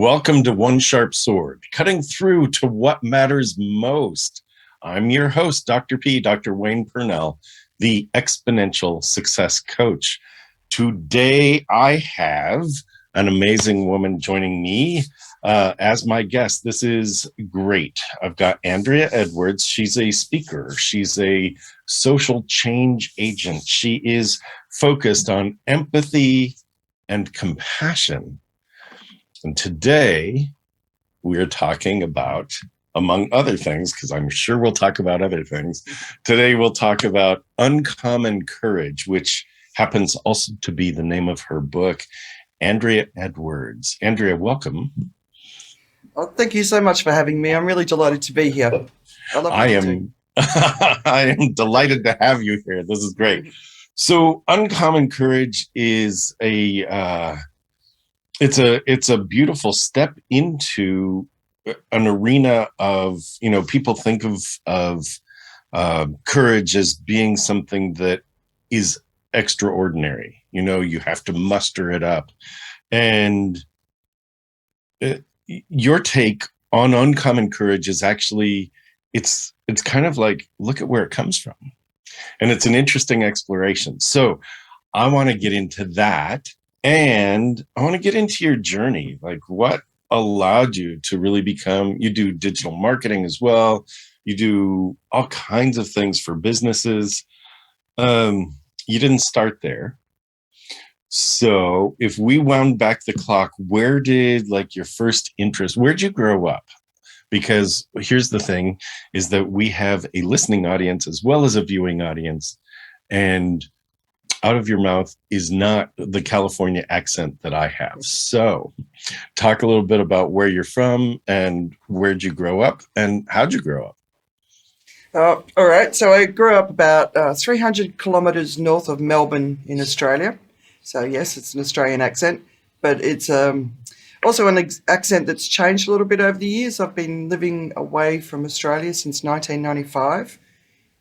Welcome to One Sharp Sword, cutting through to what matters most. I'm your host, Dr. P, Dr. Wayne Pernell, the Exponential Success Coach. Today, I have an amazing woman joining me as my guest. This is great. I've got Andrea Edwards. She's a speaker. She's a social change agent. She is focused on empathy and compassion. And today we are talking about, among other things, because I'm sure we'll talk about other things. Today we'll talk about uncommon courage, which happens also to be the name of her book. Andrea Edwards. Andrea, welcome. Oh, thank you so much for having me. I'm really delighted to be here. I am delighted to have you here. This is great. So uncommon courage is it's a beautiful step into an arena of, people think of courage as being something that is extraordinary. You have to muster it up. And your take on uncommon courage is actually, it's kind of like, look at where it comes from. And it's an interesting exploration. So I want to get into that. And I want to get into your journey, like what allowed you to really become, you do digital marketing as well. You do all kinds of things for businesses. You didn't start there. So if we wound back the clock, where did your first interest, where'd you grow up? Because here's the thing is that we have a listening audience as well as a viewing audience. And out of your mouth is not the California accent that I have. So talk a little bit about where you're from and where'd you grow up and how'd you grow up? All right. So I grew up about 300 kilometres north of Melbourne in Australia. So yes, it's an Australian accent, but it's also an accent that's changed a little bit over the years. I've been living away from Australia since 1995.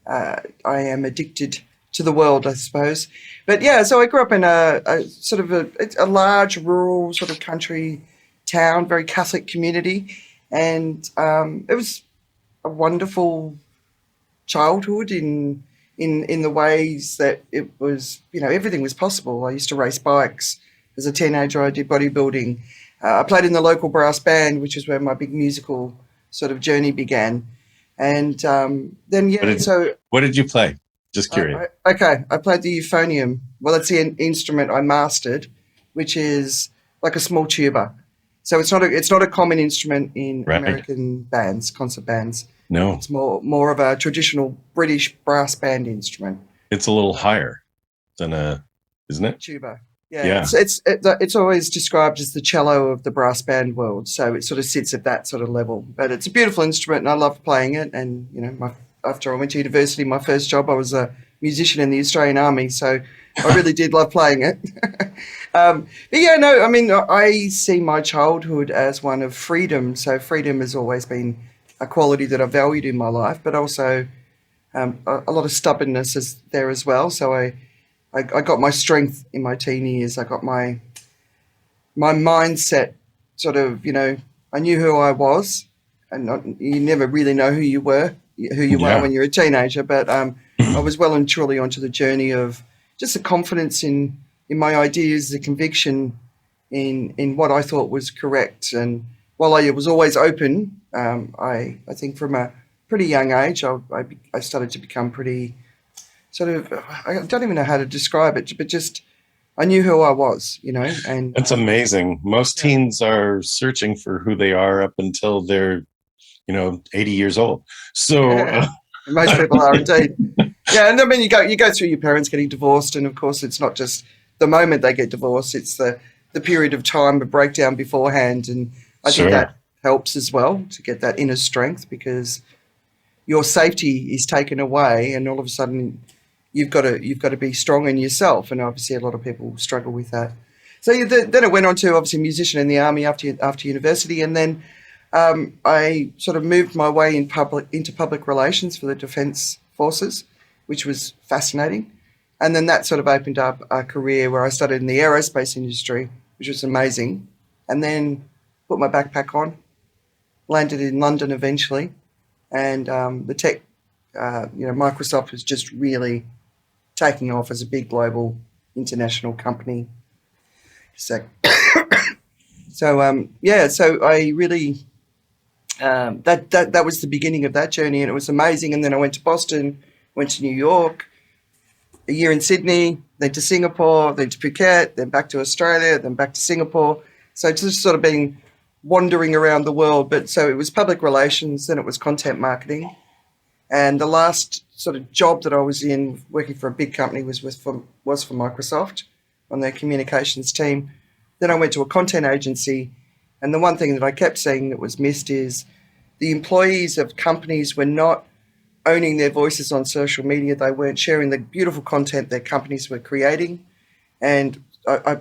I am addicted to the world, I suppose. But yeah, so I grew up in a sort of a large rural sort of country town, very Catholic community. And it was a wonderful childhood in the ways that it was, everything was possible. I used to race bikes. As a teenager, I did bodybuilding. I played in the local brass band, which is where my big musical sort of journey began. And then, yeah, what did you play? Just curious. I played the euphonium. Well, that's the instrument I mastered, which is like a small tuba. So it's not a common instrument in American bands, concert bands. No, it's more of a traditional British brass band instrument. It's a little higher than isn't it? Tuba. Yeah. It's always described as the cello of the brass band world. So it sort of sits at that sort of level. But it's a beautiful instrument, and I love playing it. And after I went to university, my first job, I was a musician in the Australian Army, so I really did love playing it. But yeah, no, I mean, I see my childhood as one of freedom. So freedom has always been a quality that I valued in my life, but also a lot of stubbornness is there as well. So I got my strength in my teen years. I got my mindset sort of, I knew who I was, and you never really know who you were when you're a teenager, but I was well and truly onto the journey of just the confidence in my ideas, the conviction in what I thought was correct. And while I was always open, I think from a pretty young age, I started to become pretty sort of, I don't even know how to describe it, but just I knew who I was, and it's amazing. Most teens are searching for who they are up until they're 80 years old. So most people are indeed. Yeah, and I mean, you go through your parents getting divorced, and of course, it's not just the moment they get divorced; it's the period of time of breakdown beforehand, and I think that helps as well to get that inner strength, because your safety is taken away, and all of a sudden, you've got to be strong in yourself, and obviously, a lot of people struggle with that. So then it went on to obviously musician in the army after university, and then I sort of moved my way into public relations for the Defence Forces, which was fascinating. And then that sort of opened up a career where I started in the aerospace industry, which was amazing. And then put my backpack on, landed in London eventually, and the tech, Microsoft was just really taking off as a big global international company. So, so I really that was the beginning of that journey, and it was amazing. And then I went to Boston, went to New York, a year in Sydney, then to Singapore, then to Phuket, then back to Australia, then back to Singapore. So just sort of been wandering around the world. But so it was public relations, then it was content marketing. And the last sort of job that I was in, working for a big company, was for Microsoft on their communications team. Then I went to a content agency. And the one thing that I kept seeing that was missed is the employees of companies were not owning their voices on social media. They weren't sharing the beautiful content their companies were creating. And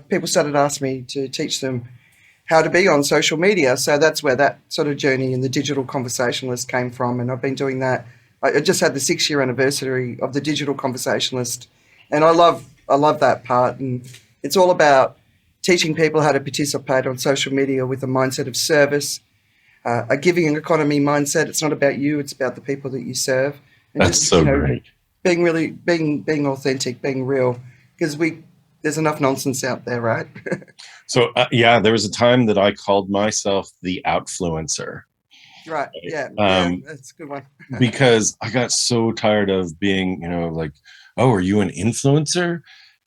people started asking me to teach them how to be on social media. So that's where that sort of journey in the digital conversationalist came from. And I've been doing that. I just had the 6-year anniversary of the digital conversationalist. And I love that part. And it's all about teaching people how to participate on social media with a mindset of service, a giving economy mindset. It's not about you; it's about the people that you serve. And That's so great. Being authentic, being real, because there's enough nonsense out there, right? So there was a time that I called myself the outfluencer. Right. Yeah. That's a good one. Because I got so tired of being, like, oh, are you an influencer?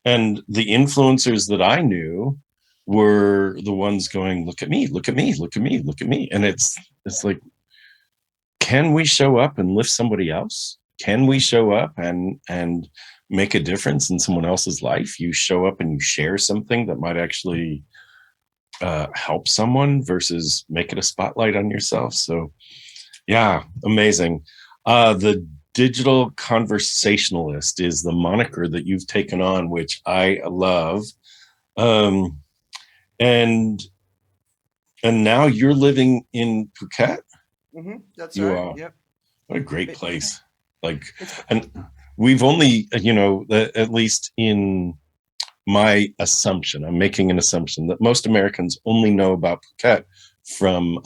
And the influencers that I knew were the ones going, look at me, look at me, look at me, look at me. And it's like, can we show up and lift somebody else? Can we show up and make a difference in someone else's life? You show up and you share something that might actually help someone versus make it a spotlight on yourself. So yeah, amazing. The digital conversationalist is the moniker that you've taken on, which I love. And now you're living in Phuket. Mm-hmm. That's You right. are. Yep. What a great place. And we've only, at least in my assumption, I'm making an assumption that most Americans only know about Phuket from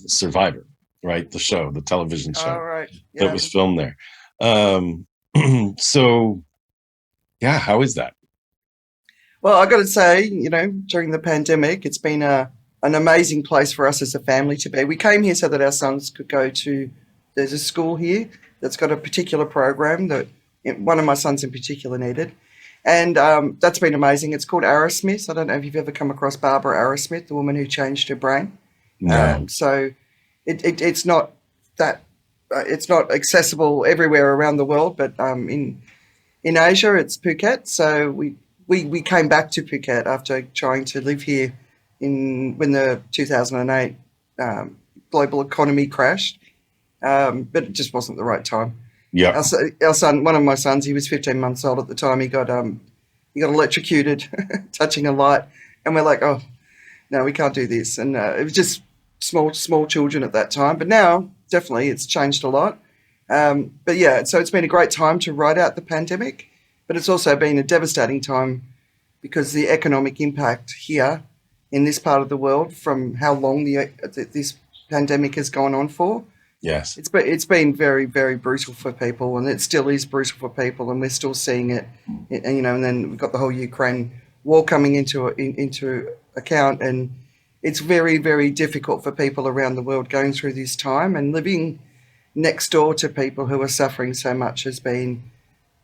Survivor, right? The television show right. that was filmed there. So, yeah, how is that? Well, I got to say, during the pandemic, it's been an amazing place for us as a family to be. We came here so that our sons could go to. There's a school here that's got a particular program that one of my sons in particular needed, and that's been amazing. It's called Arrowsmith. I don't know if you've ever come across Barbara Arrowsmith, the woman who changed her brain. No. So it's not that it's not accessible everywhere around the world, but in Asia, it's Phuket. So we came back to Phuket after trying to live here when the 2008 global economy crashed, but it just wasn't the right time. Yeah. Our son, one of my sons, he was 15 months old at the time. He got electrocuted touching a light, and we're like, oh no, we can't do this. And it was just small children at that time. But now, definitely, it's changed a lot. But yeah, so it's been a great time to ride out the pandemic, but it's also been a devastating time because the economic impact here in this part of the world from how long this pandemic has gone on for. Yes. It's been very, very brutal for people, and it still is brutal for people, and we're still seeing it. And then we've got the whole Ukraine war coming into account, and it's very, very difficult for people around the world going through this time, and living next door to people who are suffering so much has been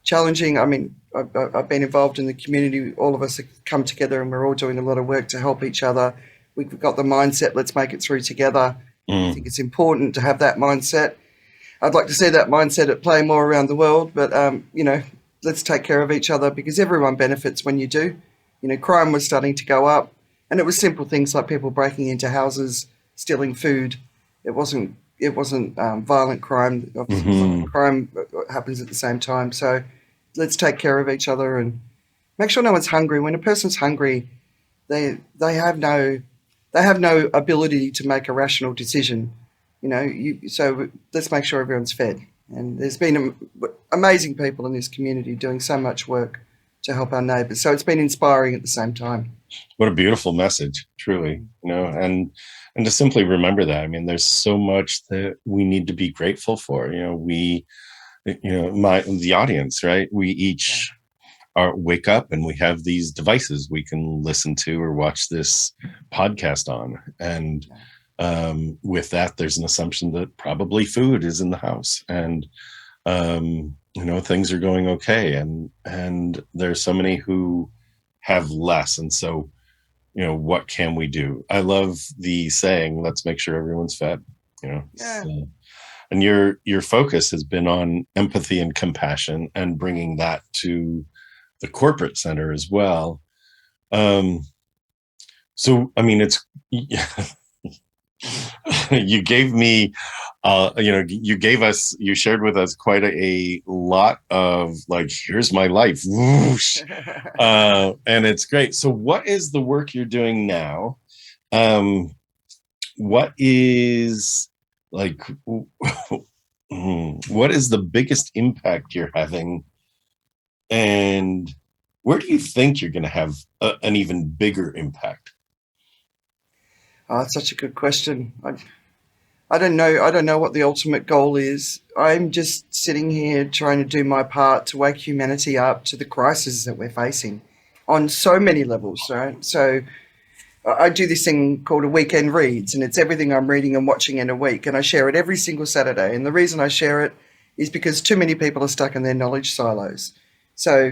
challenging. I mean, I've been involved in the community. All of us have come together and we're all doing a lot of work to help each other. We've got the mindset, let's make it through together. I think it's important to have that mindset. I'd like to see that mindset at play more around the world, but, let's take care of each other because everyone benefits when you do. Crime was starting to go up, and it was simple things like people breaking into houses, stealing food. It wasn't violent crime. Crime happens at the same time. So let's take care of each other and make sure no one's hungry. When a person's hungry, they have no ability to make a rational decision. So let's make sure everyone's fed. And there's been amazing people in this community doing so much work to help our neighbours. So it's been inspiring at the same time. What a beautiful message, truly, you know, and to simply remember that. I mean, there's so much that we need to be grateful for. You know, the audience, right? We Yeah, each wake up and we have these devices we can listen to or watch this podcast on, and yeah, with that, there's an assumption that probably food is in the house, and things are going okay, and there's so many who have less, and so what can we do? I love the saying, let's make sure everyone's fed. yeah. And your focus has been on empathy and compassion and bringing that to the corporate center as well. um so I mean, it's you gave me you shared with us quite a lot of, like, here's my life, whoosh. And it's great. So what is the work you're doing now? What is, like, what is the biggest impact you're having, and where do you think you're going to have an even bigger impact? Oh, it's such a good question. I don't know. I don't know what the ultimate goal is. I'm just sitting here trying to do my part to wake humanity up to the crises that we're facing on so many levels, right? So I do this thing called a weekend reads, and it's everything I'm reading and watching in a week, and I share it every single Saturday. And the reason I share it is because too many people are stuck in their knowledge silos. So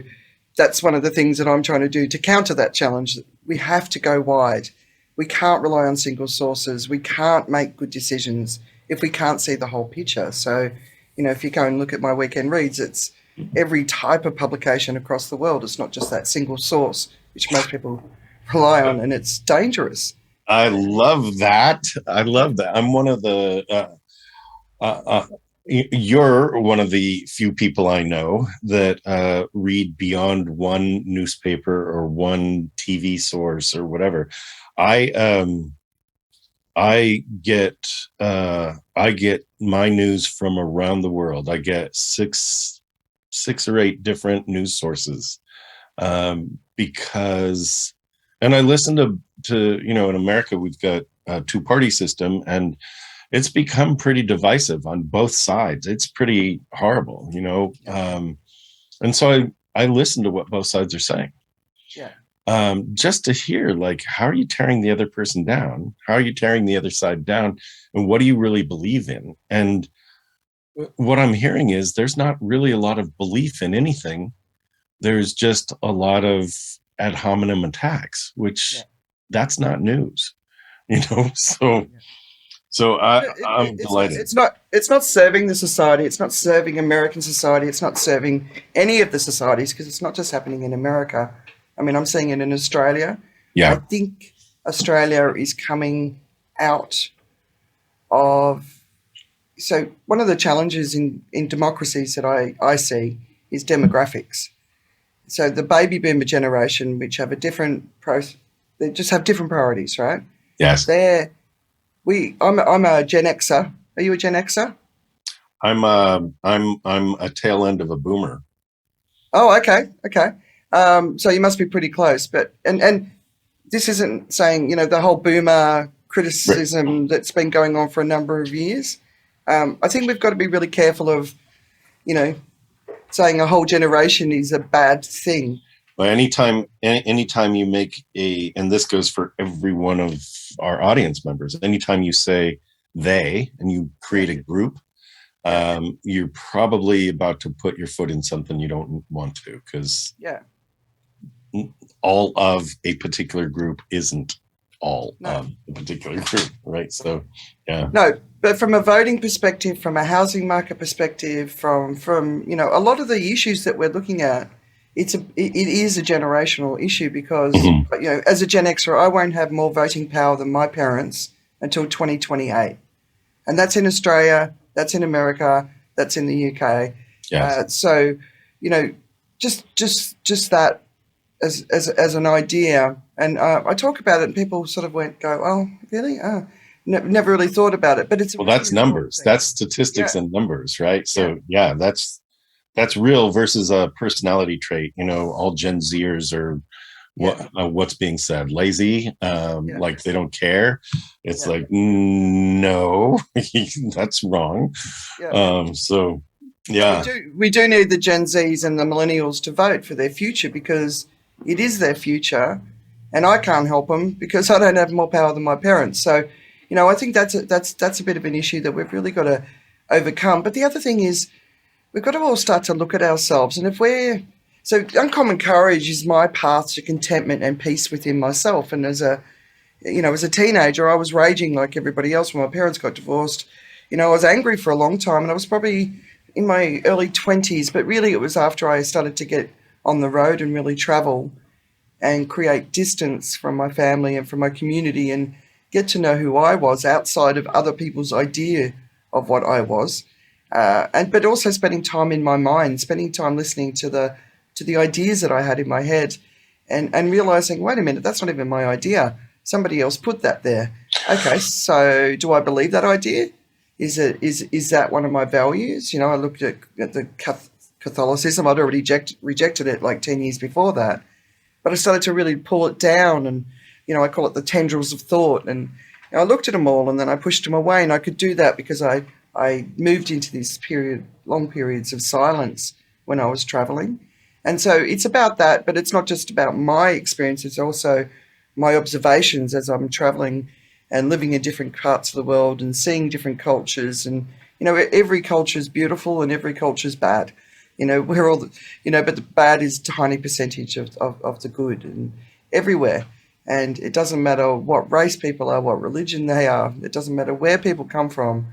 that's one of the things that I'm trying to do to counter that challenge. We have to go wide. We can't rely on single sources. We can't make good decisions if we can't see the whole picture. So, if you go and look at my weekend reads, it's every type of publication across the world. It's not just that single source, which most people rely on, and it's dangerous. I love that. I love that. I'm one of the you're one of the few people I know that read beyond one newspaper or one TV source or whatever. I I get my news from around the world. I get six or eight different news sources, because, and I listen to in America we've got a two-party system, and it's become pretty divisive on both sides. It's pretty horrible, Yeah, and so I listen to what both sides are saying, yeah, just to hear, like, how are you tearing the other person down? How are you tearing the other side down? And what do you really believe in? And what I'm hearing is there's not really a lot of belief in anything. There's just a lot of ad hominem attacks, which yeah. that's not news, So, Yeah. I'm It's not. delighted. It's not. It's not serving the society. It's not serving American society. It's not serving any of the societies because it's not just happening in America. I mean, I'm seeing it in Australia. I Yeah. think Australia is coming out of. So one of the challenges in democracies that I see is demographics. So the baby boomer generation, which have a different they just have different priorities, right? Yes. They're I'm a Gen Xer. Are you a Gen Xer? I'm a tail end of a boomer. Oh, okay, okay. So you must be pretty close. But and this isn't saying the whole boomer Right. criticism that's been going on for a number of years. I think we've got to be really careful of you know saying a whole generation is a bad thing. Well, anytime you make and this goes for every one of our audience members, anytime you say they and you Yeah, create a group, yeah, you're probably about to put your foot in something you don't want to, because yeah. all of a particular group isn't all No, of a particular group, right? So, yeah. no. But from a voting perspective, from a housing market perspective, from a lot of the issues that we're looking at, it is a generational issue because Mhm. as a Gen Xer, I won't have more voting power than my parents until 2028, and that's in Australia, that's in America, that's in the UK. Yes. So, you know, just that as an idea, and I talk about it, and people sort of go, "Oh, really? Oh, never really thought about it." But it's a Well, really that's important numbers. thing. That's statistics Yeah, and numbers, right? yeah, So, yeah, that's real versus a personality trait. All Gen Zers are Yeah. What's being said, lazy, Yeah. like they don't care. It's Yeah. like, no, that's wrong. Yeah. So But we yeah. do need the Gen Zs and the millennials to vote for their future because it is their future, and I can't help them because I don't have more power than my parents. So, I think that's a bit of an issue that we've really got to overcome. But the other thing is we've got to all start to look at ourselves, and if we're so uncommon courage is my path to contentment and peace within myself. And as a teenager, I was raging like everybody else when my parents got divorced. I was angry for a long time, and I was probably in my early 20s, but really it was after I started to get on the road and really travel and create distance from my family and from my community and get to know who I was outside of other people's idea of what I was. But also spending time in my mind, spending time listening to the ideas that I had in my head, and realizing, wait a minute, that's not even my idea. Somebody else put that there. Okay, so do I believe that idea? Is that one of my values? I looked at the Catholicism. I'd already rejected it like 10 years before that, but I started to really pull it down, and I call it the tendrils of thought. And I looked at them all, and then I pushed them away, and I could do that because I moved into this long periods of silence when I was traveling. And so it's about that, but it's not just about my experience, it's also my observations as I'm traveling and living in different parts of the world and seeing different cultures. And, every culture is beautiful and every culture is bad. We're all, but the bad is a tiny percentage of the good and everywhere. And it doesn't matter what race people are, what religion they are, it doesn't matter where people come from,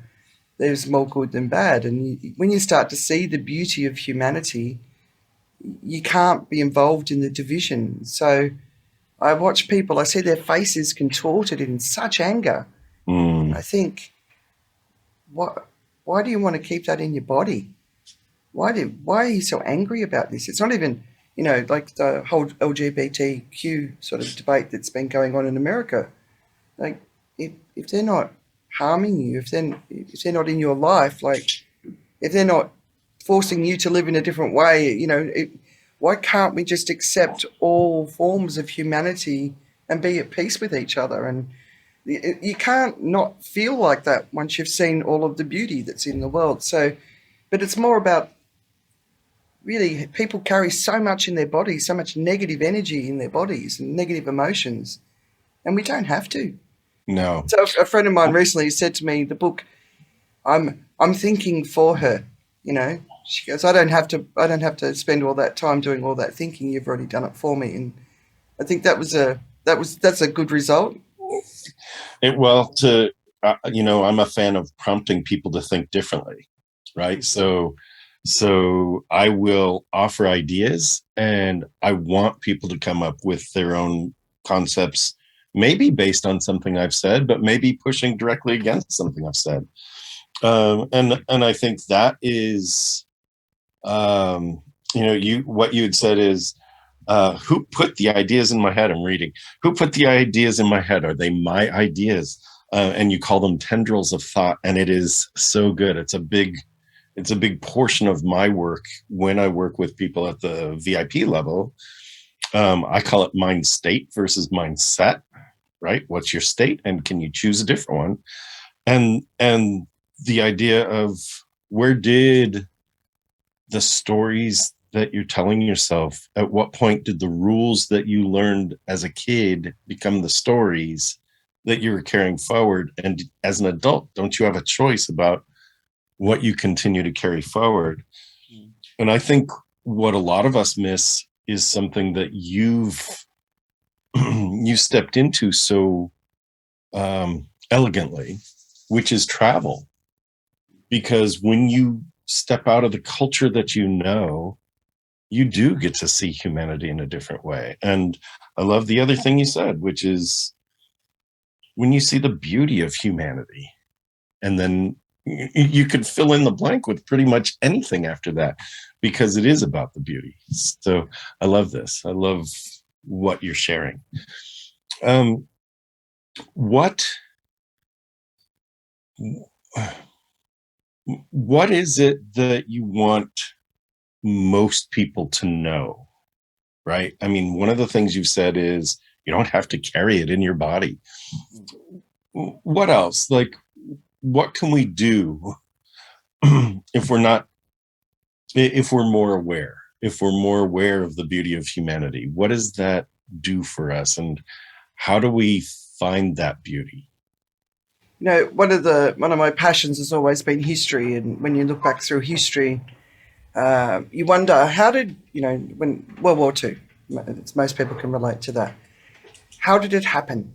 there's more good than bad. And when you start to see the beauty of humanity, you can't be involved in the division. So I watch people, I see their faces contorted in such anger. Mm. I think, what? Why do you want to keep that in your body? Why are you so angry about this? It's not even, like the whole LGBTQ sort of debate that's been going on in America. Like, if they're not harming you, if they're not in your life, like if they're not forcing you to live in a different way, why can't we just accept all forms of humanity and be at peace with each other? And you can't not feel like that once you've seen all of the beauty that's in the world. So, but it's more about, really, people carry so much in their bodies, so much negative energy in their bodies and negative emotions, and we don't have to. No. So a friend of mine recently said to me, the book, I'm thinking for her, She goes, I don't have to spend all that time doing all that thinking. You've already done it for me. And I think that's a good result. Well, I'm a fan of prompting people to think differently, right? So I will offer ideas, and I want people to come up with their own concepts, maybe based on something I've said, but maybe pushing directly against something I've said. And I think that is, what you had said is, who put the ideas in my head? I'm reading. Who put the ideas in my head? Are they my ideas? And you call them tendrils of thought, and it is so good. It's a big portion of my work when I work with people at the VIP level. I call it mind state versus mindset. Right? What's your state, and can you choose a different one? And the idea of, where did the stories that you're telling yourself, at what point did the rules that you learned as a kid become the stories that you were carrying forward? And as an adult, don't you have a choice about what you continue to carry forward? And I think what a lot of us miss is something that you stepped into so elegantly, which is travel. Because when you step out of the culture that you do get to see humanity in a different way. And I love the other thing you said, which is, when you see the beauty of humanity, and then you could fill in the blank with pretty much anything after that, because it is about the beauty. So I love this. I love what you're sharing. Um, what what is it that you want most people to know right? I mean, one of the things you've said is you don't have to carry it in your body. What else? Like, what can we do if we're not, if we're more aware, if we're more aware of the beauty of humanity? What does that do for us? And how do we find that beauty? You know, one of my passions has always been history, and when you look back through history, you wonder how did when World War Two, most people can relate to that. How did it happen?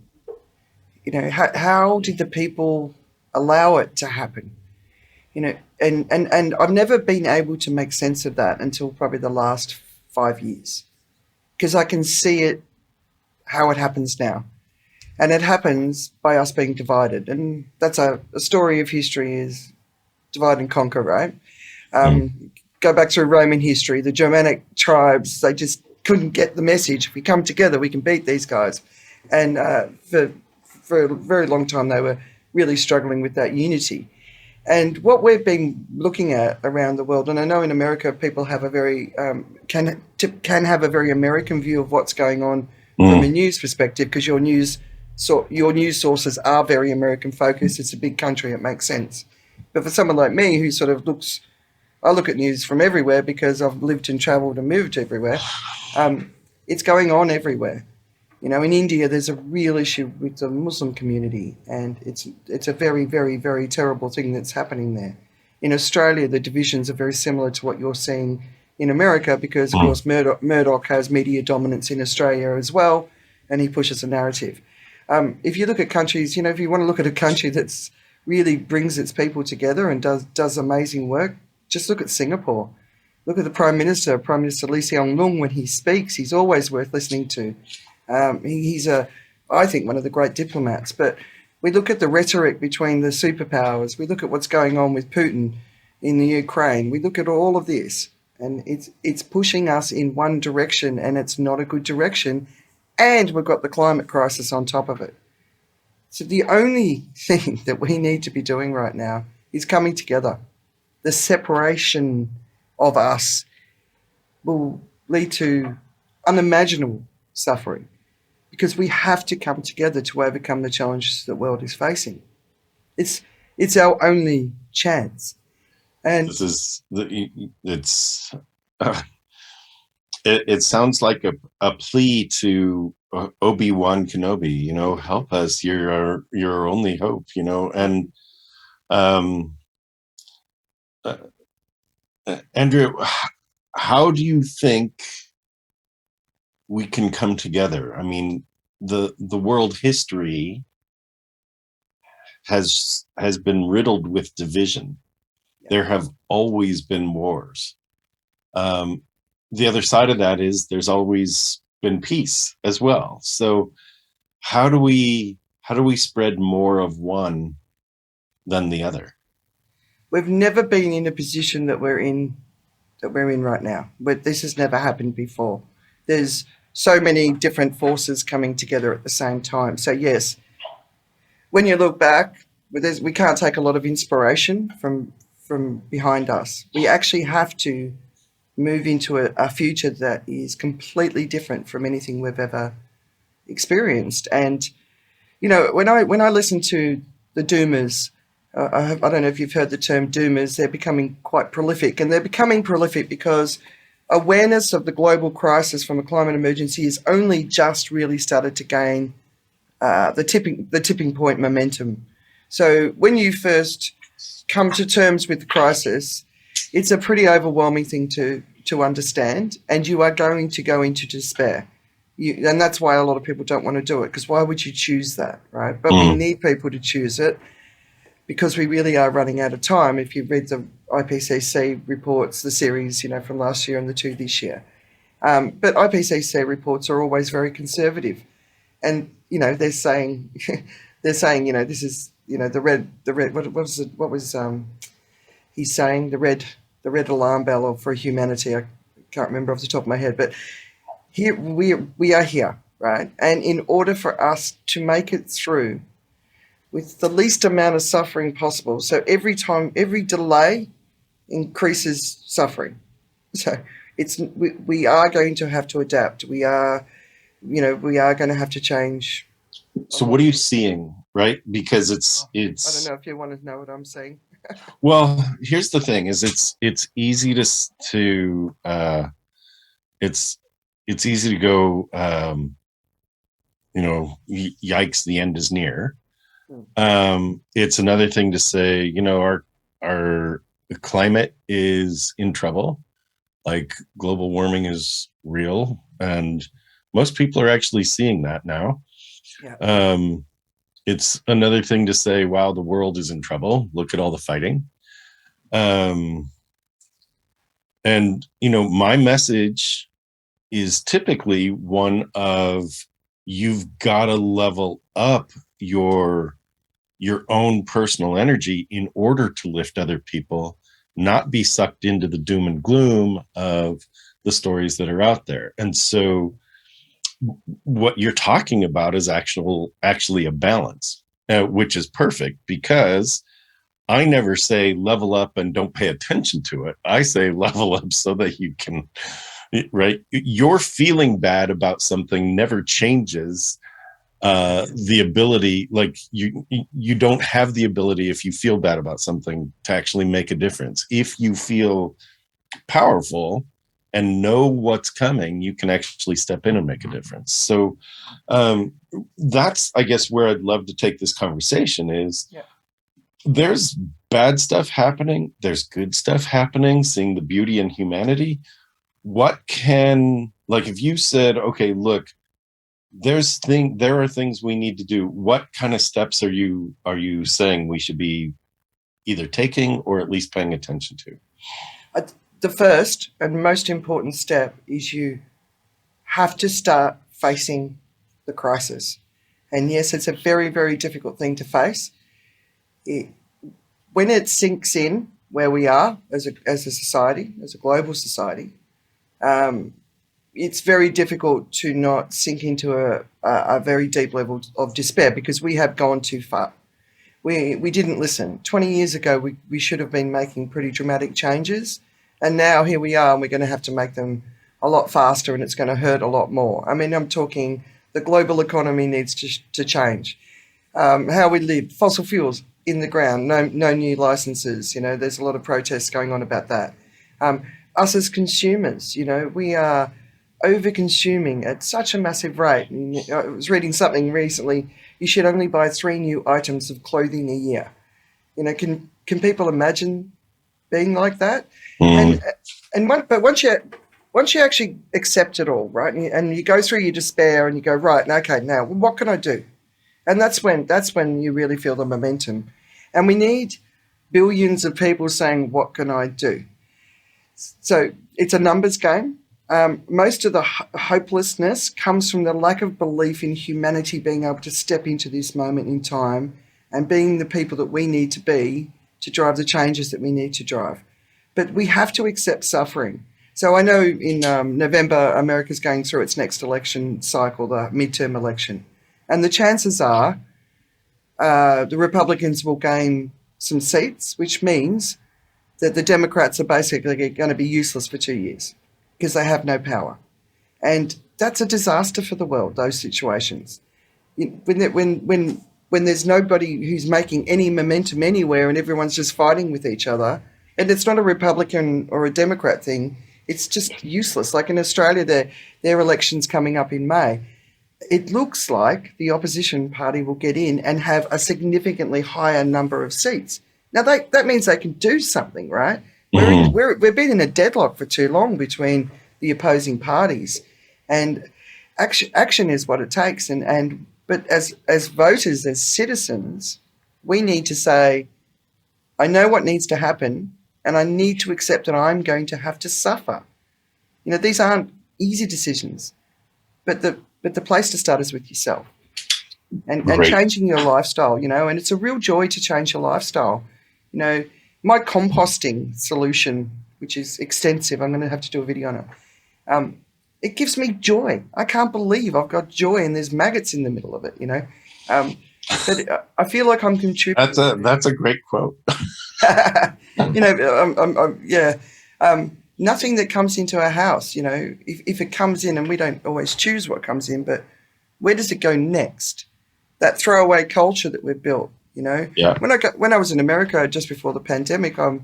How did the people allow it to happen? And I've never been able to make sense of that until probably the last 5 years, because I can see it how it happens now. And it happens by us being divided. And that's a story of history is divide and conquer, right? Mm. Go back through Roman history, the Germanic tribes, they just couldn't get the message. If we come together, we can beat these guys. And for a very long time, they were really struggling with that unity. And what we've been looking at around the world, and I know in America people have a very can have a very American view of what's going on from a Mm. news perspective, because your news sources are very American focused. It's a big country, it makes sense. But for someone like me who sort of I look at news from everywhere because I've lived and travelled and moved everywhere. It's going on everywhere. In India, there's a real issue with the Muslim community, and it's a very, very, very terrible thing that's happening there. In Australia, the divisions are very similar to what you're seeing in America, because, of Mm. course, Murdoch has media dominance in Australia as well, and he pushes a narrative. If you look at countries, if you want to look at a country that's really brings its people together and does amazing work, just look at Singapore. Look at the Prime Minister, Prime Minister Lee Hsien Loong. When he speaks, he's always worth listening to. He's I think, one of the great diplomats. But we look at the rhetoric between the superpowers. We look at what's going on with Putin in the Ukraine. We look at all of this, and it's pushing us in one direction, and it's not a good direction. And we've got the climate crisis on top of it. So the only thing that we need to be doing right now is coming together. The separation of us will lead to unimaginable suffering, because we have to come together to overcome the challenges that the world is facing. It's our only chance. And This is it's uh, it sounds like a plea to Obi-Wan Kenobi, help us, you're our only hope, and um uh, Andrea, how do you think we can come together? I mean, the world history has been riddled with division. There have always been wars. Um, the other side of that is there's always been peace as well. So how do we spread more of one than the other? we've never been in a position that we're in right now. But this has never happened before. There's so many different forces coming together at the same time. So yes, when you look back, we can't take a lot of inspiration from behind us. We actually have to move into a future that is completely different from anything we've ever experienced. And when I listen to the doomers, I don't know if you've heard the term doomers. They're becoming quite prolific, and they're becoming prolific because awareness of the global crisis from a climate emergency has only just really started to gain the tipping point momentum. So when you first come to terms with the crisis, it's a pretty overwhelming thing to understand, and you are going to go into despair. And that's why a lot of people don't want to do it, because why would you choose that, right? But we Mm. need people to choose it, because we really are running out of time. If you've read the IPCC reports, the series, from last year and the two this year. But IPCC reports are always very conservative, and they're saying this is the red what was he's saying the red alarm bell for humanity. I can't remember off the top of my head, but here we are here, right? And in order for us to make it through with the least amount of suffering possible, so every delay increases suffering. So we are going to have to adapt. We are going to have to change. So what are you seeing, right? Because I don't it's know if you want to know what I'm saying. well, here's the thing: is it's easy to it's it's easy to go, yikes, the end is near. Hmm. It's another thing to say, our climate is in trouble. Like global warming is real, and most people are actually seeing that now. Yeah. It's another thing to say, wow, the world is in trouble. Look at all the fighting. Um, and my message is typically one of, you've got to level up your own personal energy in order to lift other people, not be sucked into the doom and gloom of the stories that are out there. And so what you're talking about is actually a balance, which is perfect, because I never say level up and don't pay attention to it. I say level up so that you can, right? Your feeling bad about something never changes the ability. Like you don't have the ability, if you feel bad about something, to actually make a difference. If you feel powerful and know what's coming, you can actually step in and make a difference. So that's, I guess, where I'd love to take this conversation is, Yeah. there's bad stuff happening, there's good stuff happening, seeing the beauty in humanity. If you said, okay, look, there are things we need to do, what kind of steps are you saying we should be either taking or at least paying attention to? The first and most important step is you have to start facing the crisis. And yes, it's a very, very difficult thing to face. When it sinks in where we are as a society, as a global society, it's very difficult to not sink into a very deep level of despair, because we have gone too far. We didn't listen. 20 years ago, we should have been making pretty dramatic changes. And now here we are, and we're going to have to make them a lot faster, and it's going to hurt a lot more. I mean, I'm talking the global economy needs to change. How we live, fossil fuels in the ground, no new licenses. There's a lot of protests going on about that. Us as consumers, we are over-consuming at such a massive rate. And I was reading something recently, you should only buy 3 new items of clothing a year. Can people imagine being like that? Mm. But once you actually accept it all, right, and you go through your despair and you go, right, okay, now what can I do? And that's when you really feel the momentum. And we need billions of people saying, what can I do? So it's a numbers game. Most of the hopelessness comes from the lack of belief in humanity being able to step into this moment in time and being the people that we need to be to drive the changes that we need to drive. But we have to accept suffering. So I know in November, America's going through its next election cycle, the midterm election. And the chances are the Republicans will gain some seats, which means that the Democrats are basically going to be useless for 2 years because they have no power. And that's a disaster for the world, those situations. When there's nobody who's making any momentum anywhere and everyone's just fighting with each other, and it's not a Republican or a Democrat thing, it's just useless. Like in Australia, their election's coming up in May. It looks like the opposition party will get in and have a significantly higher number of seats. Now, that means they can do something, right? We've been in a deadlock for too long between the opposing parties, and action is what it takes. But as voters, as citizens, we need to say, I know what needs to happen, and I need to accept that I'm going to have to suffer. These aren't easy decisions, but the place to start is with yourself and changing your lifestyle, and it's a real joy to change your lifestyle. My composting solution, which is extensive, I'm going to have to do a video on it. It gives me joy. I can't believe I've got joy and there's maggots in the middle of it, but I feel like I'm contributing. That's a great quote. Yeah. nothing that comes into our house, if it comes in, and we don't always choose what comes in, but where does it go next? That throwaway culture that we've built, Yeah. When I was in America just before the pandemic, I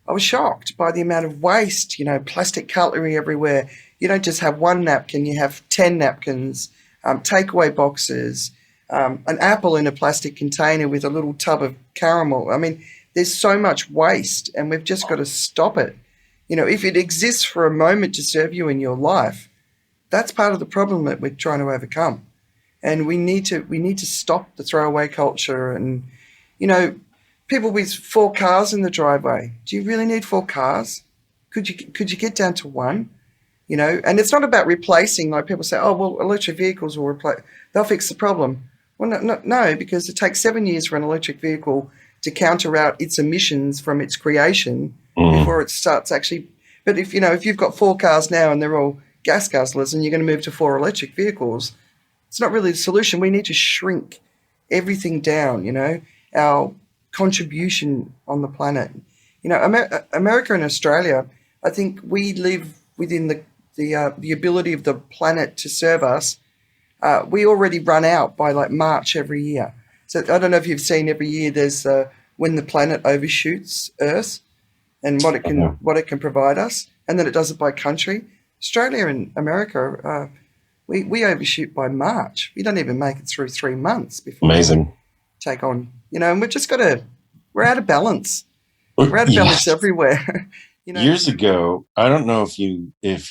was shocked by the amount of waste, plastic cutlery everywhere. You don't just have one napkin, you have 10 napkins, takeaway boxes, an apple in a plastic container with a little tub of caramel. I mean, there's so much waste, and we've just got to stop it. If it exists for a moment to serve you in your life, that's part of the problem that we're trying to overcome. And we need to stop the throwaway culture. And you know, people with four cars in the driveway. Do you really need four cars? Could you get down to one? And it's not about replacing. Like people say, oh well, electric vehicles will replace. They'll fix the problem. Well, no, because it takes 7 years for an electric vehicle to counter out its emissions from its creation Mm. before it starts actually. But if you've got four cars now and they're all gas guzzlers, and you're going to move to four electric vehicles, it's not really the solution. We need to shrink everything down. Our contribution on the planet. America and Australia. I think we live within the ability of the planet to serve us. We already run out by like March every year. So I don't know if you've seen every year there's when the planet overshoots Earth and Yeah. what it can provide us, and then it does it by country. Australia and America, we overshoot by March. We don't even make it through 3 months before we Amazing. take on, and we've just got to. We're out of balance. We're out of balance Yes. everywhere. you know. Years ago, I don't know if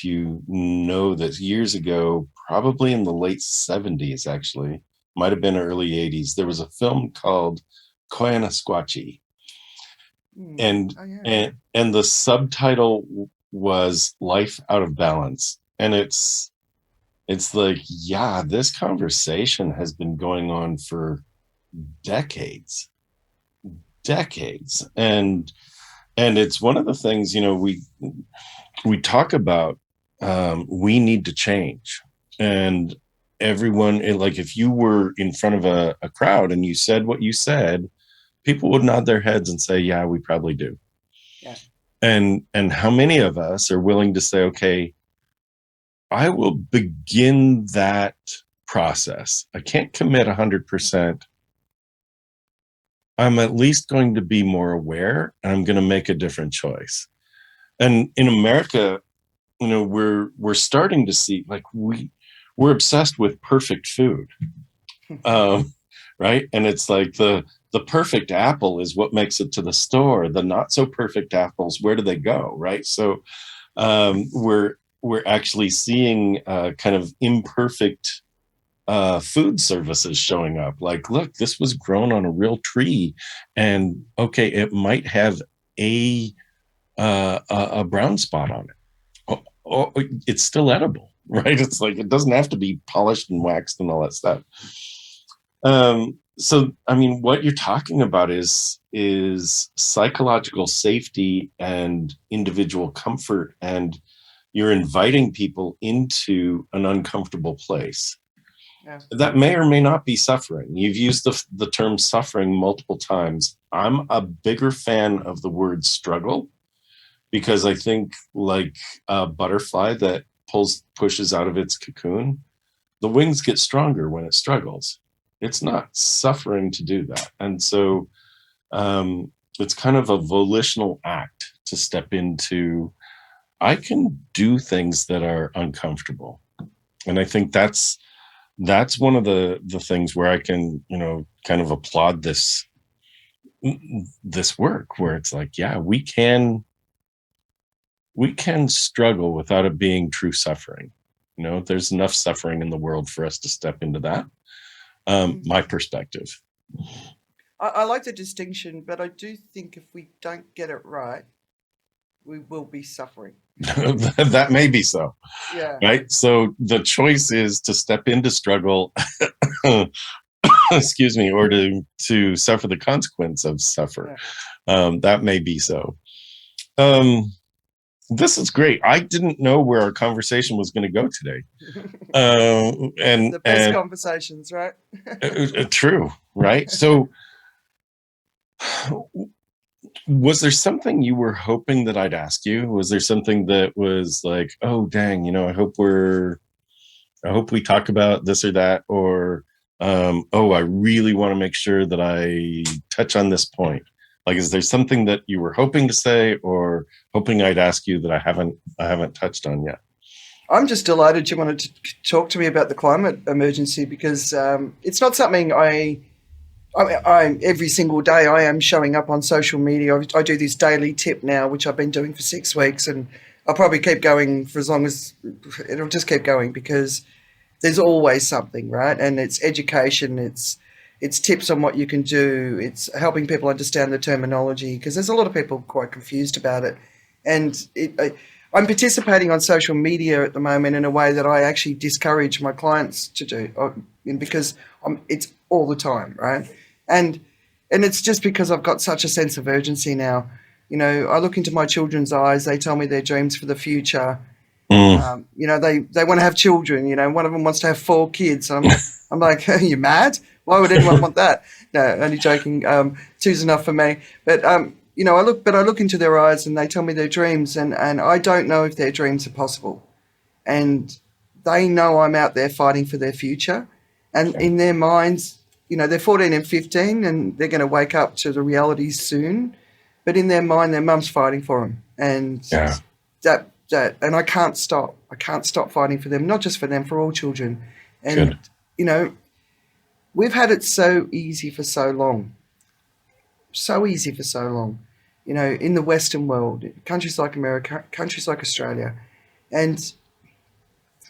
you know this, years ago, probably in the late 70s, actually, might have been early 80s, there was a film called Koyaanisqatsi, and Oh yeah. and the subtitle was Life Out of Balance. And it's like, yeah, this conversation has been going on for decades, decades. And it's one of the things, we talk about, we need to change. And everyone, like if you were in front of a crowd and you said what you said, people would nod their heads and say, yeah, we probably do. Yeah. And how many of us are willing to say, okay, I will begin that process. I can't commit 100%. I'm at least going to be more aware, and I'm going to make a different choice. And in America, we're starting to see, like, we're obsessed with perfect food, right? And it's like the perfect apple is what makes it to the store. The not so perfect apples, where do they go, right? So we're actually seeing kind of imperfect food services showing up. Like, look, this was grown on a real tree, and okay, it might have a brown spot on it. Oh, it's still edible, right? It's like it doesn't have to be polished and waxed and all that stuff. So, I mean, what you're talking about is psychological safety and individual comfort, and you're inviting people into an uncomfortable place. Yeah. That may or may not be suffering. You've used the term suffering multiple times. I'm a bigger fan of the word struggle, because I think, like a butterfly that pushes out of its cocoon, the wings get stronger when it struggles. It's not suffering to do that. And so it's kind of a volitional act to step into, I can do things that are uncomfortable. And I think that's one of the things where I can, kind of applaud this work, where it's like, yeah, we can struggle without it being true suffering. There's enough suffering in the world for us to step into that. My perspective. I like the distinction, but I do think if we don't get it right, we will be suffering. That may be so. Yeah. Right. So the choice is to step into struggle, excuse me, or to suffer the consequence of suffer. Yeah. That may be so. This is great. I didn't know where our conversation was going to go today. And the best conversations, right? True, right? So Was there something you were hoping that I'd ask you? Was there something that was like, oh, dang, I hope we talk about this or that, or, oh, I really want to make sure that I touch on this point. Like, is there something that you were hoping to say or hoping I'd ask you that I haven't touched on yet? I'm just delighted you wanted to talk to me about the climate emergency because it's not something I every single day I am showing up on social media. I do this daily tip now, which I've been doing for 6 weeks, and I'll probably keep going for as long as it'll just keep going because there's always something, right? And it's education, it's tips on what you can do, it's helping people understand the terminology because there's a lot of people quite confused about it. And I'm participating on social media at the moment in a way that I actually discourage my clients to do because it's all the time, right? And it's just because I've got such a sense of urgency now. I look into my children's eyes. They tell me their dreams for the future. Mm. They want to have children. One of them wants to have 4 kids. I'm like, are you mad? Why would anyone want that? No, only joking. Two's enough for me. But I look into their eyes and they tell me their dreams, and I don't know if their dreams are possible. And they know I'm out there fighting for their future. And in their minds, they're 14 and 15 and they're going to wake up to the realities soon. But in their mind, their mum's fighting for them. And Yeah. and I can't stop. I can't stop fighting for them, not just for them, for all children. And, Good. We've had it so easy for so long. So easy for so long. In the Western world, countries like America, countries like Australia. And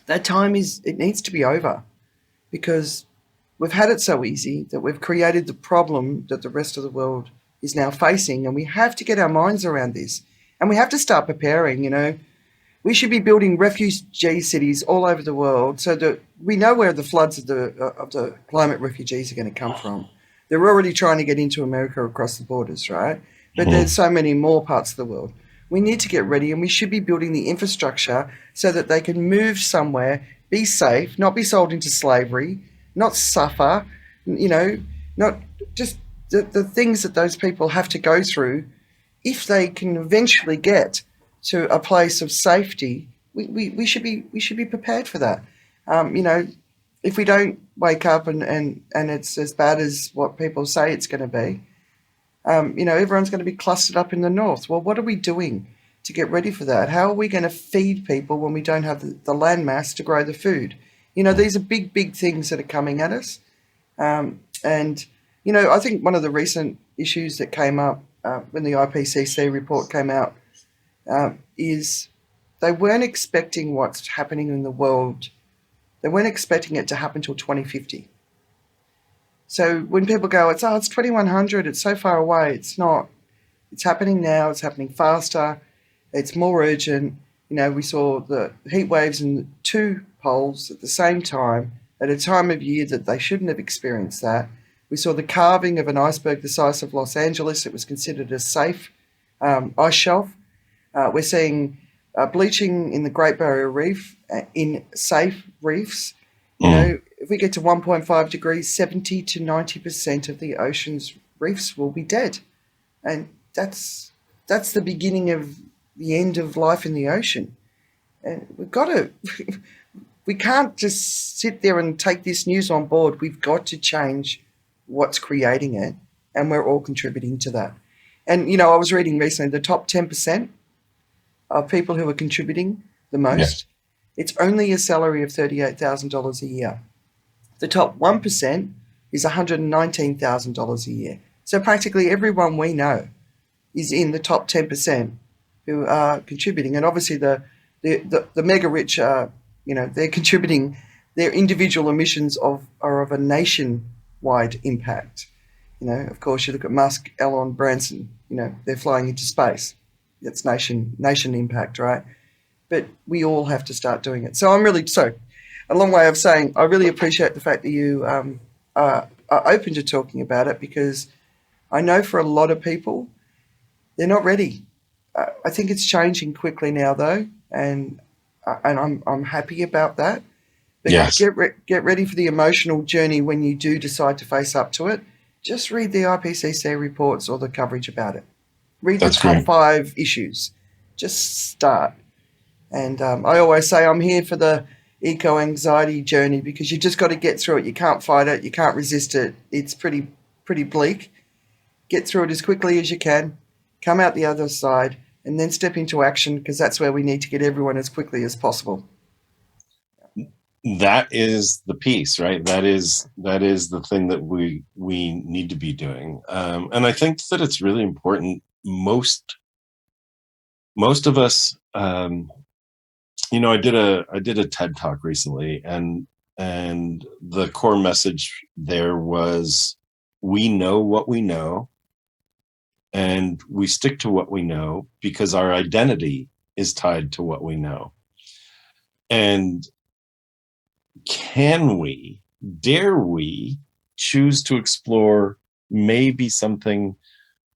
that time it needs to be over because we've had it so easy that we've created the problem that the rest of the world is now facing. And we have to get our minds around this. And we have to start preparing, We should be building refugee cities all over the world so that we know where the floods of the climate refugees are going to come from. They're already trying to get into America across the borders, right? But there's so many more parts of the world. We need to get ready, and we should be building the infrastructure so that they can move somewhere, be safe, not be sold into slavery, not suffer, not just the things that those people have to go through. If they can eventually get to a place of safety, we should be prepared for that. If we don't wake up and it's as bad as what people say it's going to be, everyone's going to be clustered up in the north. Well, what are we doing to get ready for that? How are we going to feed people when we don't have the land mass to grow the food? These are big, big things that are coming at us. I think one of the recent issues that came up when the IPCC report came out is they weren't expecting what's happening in the world. They weren't expecting it to happen till 2050. So when people go, it's 2100, it's so far away. It's not. It's happening now. It's happening faster. It's more urgent. We saw the heat waves in the 2 poles at the same time at a time of year that they shouldn't have experienced that. We saw the carving of an iceberg the size of Los Angeles. It was considered a safe ice shelf. We're seeing bleaching in the Great Barrier Reef in safe reefs. If we get to 1.5 degrees, 70 to 90% of the ocean's reefs will be dead. And that's the beginning of the end of life in the ocean. And we can't just sit there and take this news on board. We've got to change what's creating it, and we're all contributing to that. And, I was reading recently the top 10% of people who are contributing the most, it's only a salary of $38,000 a year. The top 1% is $119,000 a year. So practically everyone we know is in the top 10% who are contributing. And obviously the mega rich are, they're contributing. Their individual emissions are of a nationwide impact. Of course, you look at Musk, Elon, Branson, they're flying into space. That's nation impact, right? But we all have to start doing it. So a long way of saying I really appreciate the fact that you are open to talking about it, because I know for a lot of people, they're not ready. I think it's changing quickly now, though, and I'm happy about that. But Yes. get ready for the emotional journey when you do decide to face up to it. Just read the IPCC reports or the coverage about it. Read the That's top great. 5 issues. Just start. And I always say I'm here for the eco-anxiety journey because you just got to get through it. You can't fight it. You can't resist it. It's pretty bleak. Get through it as quickly as you can. Come out the other side and then step into action because that's where we need to get everyone as quickly as possible. That is the piece, right? That is the thing that we need to be doing. And I think that it's really important. Most of us, I did a TED talk recently, and the core message there was, we know what we know, and we stick to what we know because our identity is tied to what we know. And dare we choose to explore maybe something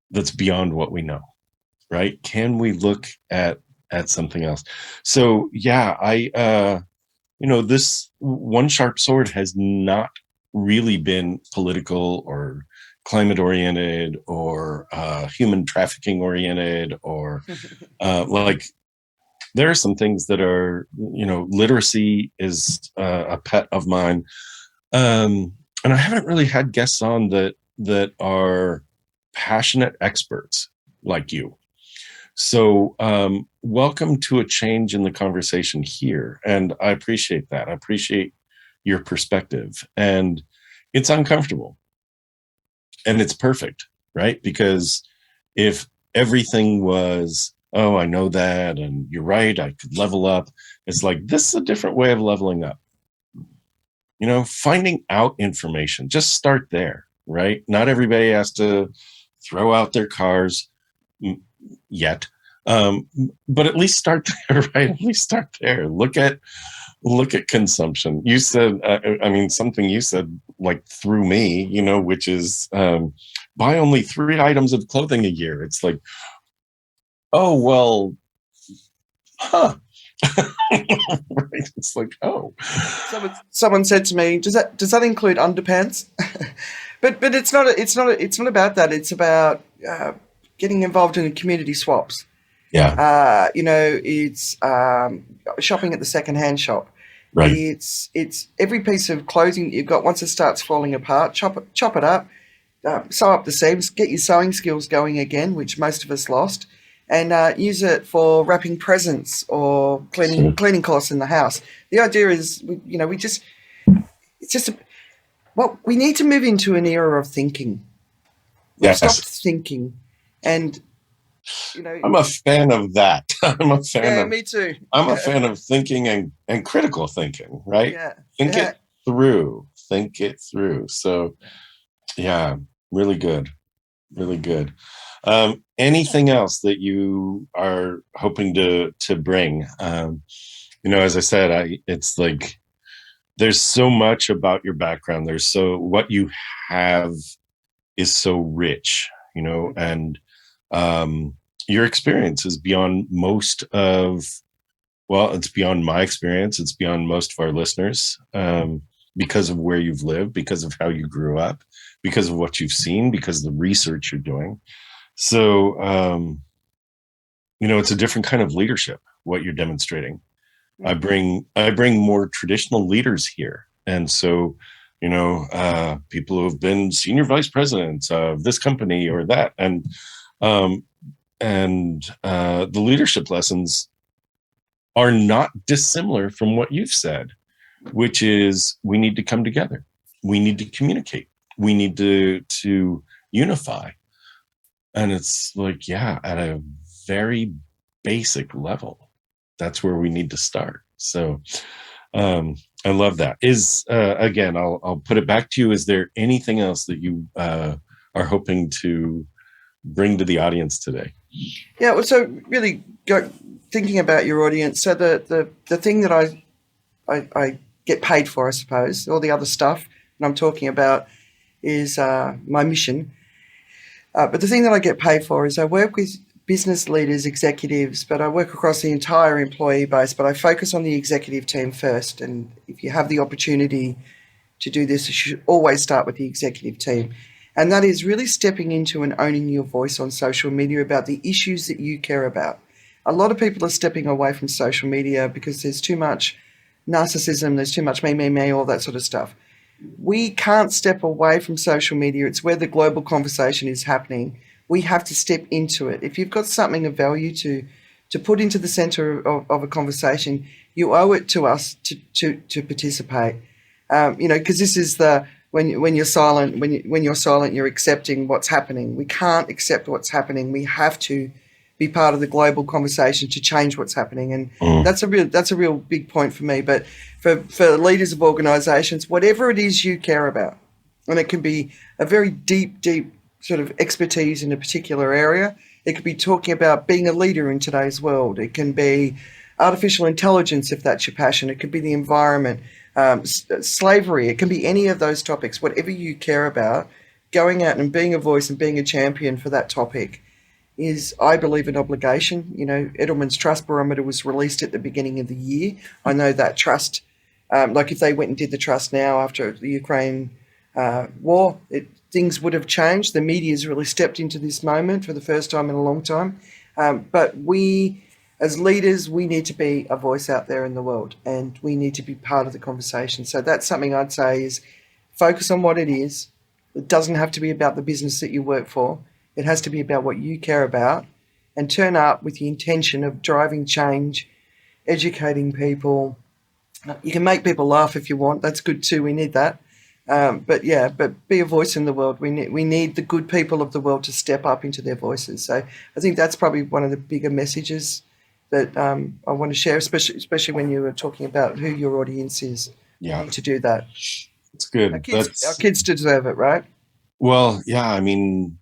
that's beyond what we know, right? Can we look at something else? So yeah, this One Sharp Sword has not really been political or climate oriented or human trafficking oriented or like there are some things that are, literacy is a pet of mine. And I haven't really had guests on that are passionate experts like you. So welcome to a change in the conversation here. And I appreciate that. I appreciate your perspective. And it's uncomfortable. And it's perfect, right? Because if everything was, oh, I know that, and you're right, I could level up, it's like, this is a different way of leveling up. Finding out information, just start there, right? Not everybody has to throw out their cars yet. But at least start there, right? At least start there. Look at consumption. You said, something you said like through me, which is buy only 3 items of clothing a year. It's like, oh, well, huh. Right? It's like, oh. Someone said to me, "Does that include underpants?" but it's not about that. It's about getting involved in community swaps. Yeah. It's shopping at the secondhand shop. Right. It's every piece of clothing that you've got. Once it starts falling apart, chop it up, sew up the seams, get your sewing skills going again, which most of us lost, and use it for wrapping presents or cleaning cloths in the house. The idea is, we need to move into an era of thinking. We've stopped thinking, and I'm a fan of that. Me too. I'm a fan of thinking and critical thinking, right? Yeah. Think it through. So yeah, really good. Really good. Anything else that you are hoping to bring? As I said, it's like there's so much about your background. What you have is so rich, and your experience is beyond it's beyond my experience. It's beyond most of our listeners, because of where you've lived, because of how you grew up, because of what you've seen, because of the research you're doing. So, it's a different kind of leadership, what you're demonstrating. I bring more traditional leaders here. And so, people who have been senior vice presidents of this company or that, and the leadership lessons are not dissimilar from what you've said, which is we need to come together. We need to communicate. We need to unify. And it's like, yeah, at a very basic level, that's where we need to start. So I love that. Again, I'll put it back to you. Is there anything else that you are hoping to bring to the audience today? Yeah, well, so really thinking about your audience. So the thing that I get paid for, I suppose, all the other stuff that I'm talking about is my mission. But the thing that I get paid for is I work with business leaders, executives, but I work across the entire employee base, but I focus on the executive team first. And if you have the opportunity to do this, you should always start with the executive team. And that is really stepping into and owning your voice on social media about the issues that you care about. A lot of people are stepping away from social media because there's too much narcissism, there's too much me, all that sort of stuff. We can't step away from social media. It's where the global conversation is happening. We have to step into it. If you've got something of value to put into the center of a conversation, you owe it to us to participate. Because this is the when you're silent, when you're silent, you're accepting what's happening. We can't accept what's happening. We have to be part of the global conversation to change what's happening, and that's a real big point for me. But for leaders of organisations, whatever it is you care about, and it can be a very deep sort of expertise in a particular area. It could be talking about being a leader in today's world. It can be artificial intelligence, if that's your passion. It could be the environment, slavery. It can be any of those topics. Whatever you care about, going out and being a voice and being a champion for that topic is, I believe, an obligation. Edelman's Trust Barometer was released at the beginning of the year. I know that trust, like if they went and did the trust now after the Ukraine war, things would have changed. The media's really stepped into this moment for the first time in a long time. But we, as leaders, we need to be a voice out there in the world, and we need to be part of the conversation. So that's something I'd say is focus on what it is. It doesn't have to be about the business that you work for. It has to be about what you care about, and turn up with the intention of driving change, educating people. You can make people laugh if you want. That's good too. We need that. But be a voice in the world. We need the good people of the world to step up into their voices. So I think that's probably one of the bigger messages that I want to share, especially when you were talking about who your audience is. Yeah, You need to do that. it's good. Our kids deserve it, right? Well, yeah. I mean,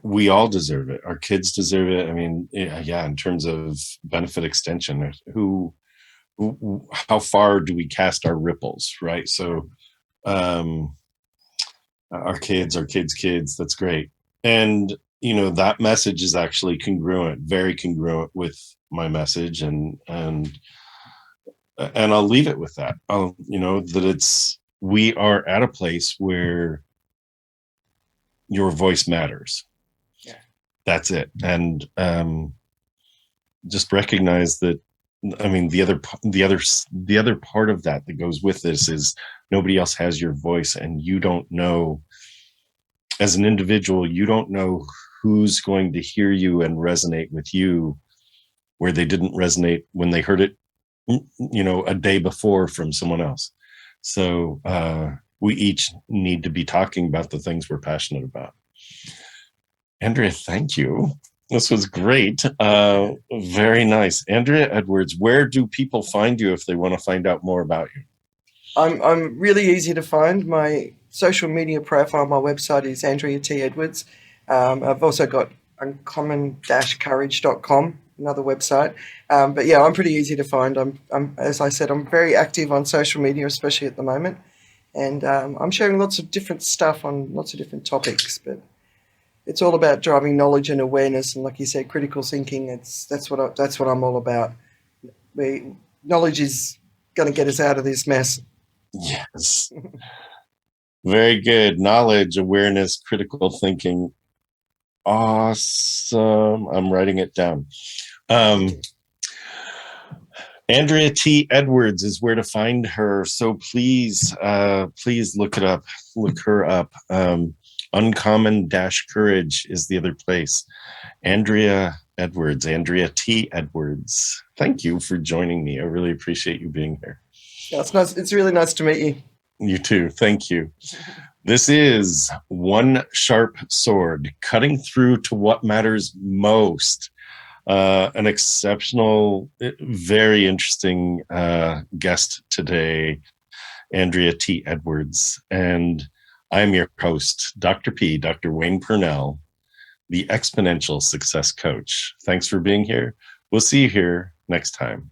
we all deserve it. Our kids deserve it. I mean, yeah. In terms of benefit extension, how far do we cast our ripples, right? So our kids, that's great. And that message is actually congruent, very congruent with my message, and I'll leave it with that. That we are at a place where your voice matters. Yeah, that's it. And just recognize that. I mean, the other part of that goes with this is nobody else has your voice, and you don't know, as an individual, you don't know who's going to hear you and resonate with you where they didn't resonate when they heard it, a day before from someone else. So we each need to be talking about the things we're passionate about. Andrea, thank you. This was great. Very nice. Andrea Edwards, where do people find you if they want to find out more about you? I'm really easy to find. My social media profile, my website is Andrea T Edwards. I've also got uncommon-courage.com, another website. But yeah, I'm pretty easy to find. I'm as I said, I'm very active on social media, especially at the moment, and I'm sharing lots of different stuff on lots of different topics. But it's all about driving knowledge and awareness, and like you said, critical thinking. That's what I'm all about. Knowledge is going to get us out of this mess. Yes. Very good. Knowledge, awareness, critical thinking. Awesome. I'm writing it down. Andrea T Edwards is where to find her. So please look her up. Uncommon-Courage is the other place. Andrea Edwards, Andrea T Edwards. Thank you for joining me. I really appreciate you being here. Yeah, it's nice. It's really nice to meet you. You too. Thank you. This is One Sharp Sword, cutting through to what matters most. An exceptional, very interesting guest today, Andrea T Edwards. And I'm your host, Dr. Wayne Pernell, the Exponential Success Coach. Thanks for being here. We'll see you here next time.